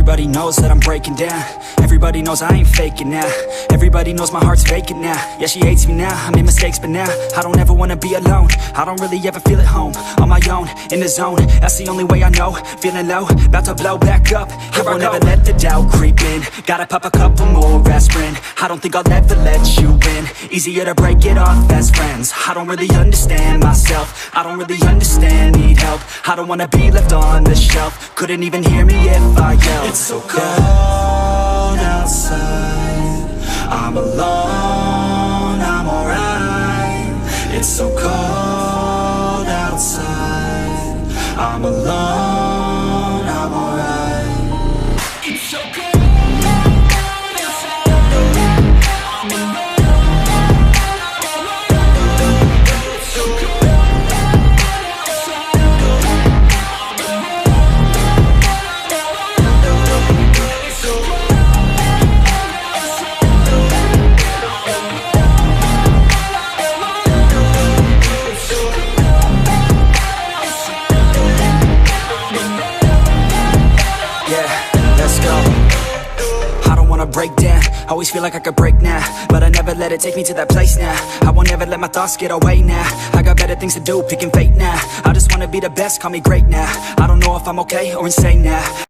Everybody knows that I'm breaking down. Everybody knows I ain't faking now. Everybody knows my heart's vacant now. Yeah, she hates me now, I made mistakes but now I don't ever wanna be alone. I don't really ever feel at home. On my own, in the zone, that's the only way I know. Feeling low, about to blow back up. I won't ever let the doubt creep in. Gotta pop a couple more aspirin. I don't think I'll ever let you in. Easier to break it off best friends. I don't really understand myself. I don't really understand, need help. I don't wanna be left on the shelf. Couldn't even hear me if I yelled. It's so cold outside, I'm alone, I'm alright. It's so cold outside, I'm alone, I'm alright. It's so cold. Break down, always feel like I could break now, but I never let it take me to that place now. I won't ever let my thoughts get away now. I got better things to do, picking fate now. I just wanna be the best, call me great now. I don't know if I'm okay or insane now.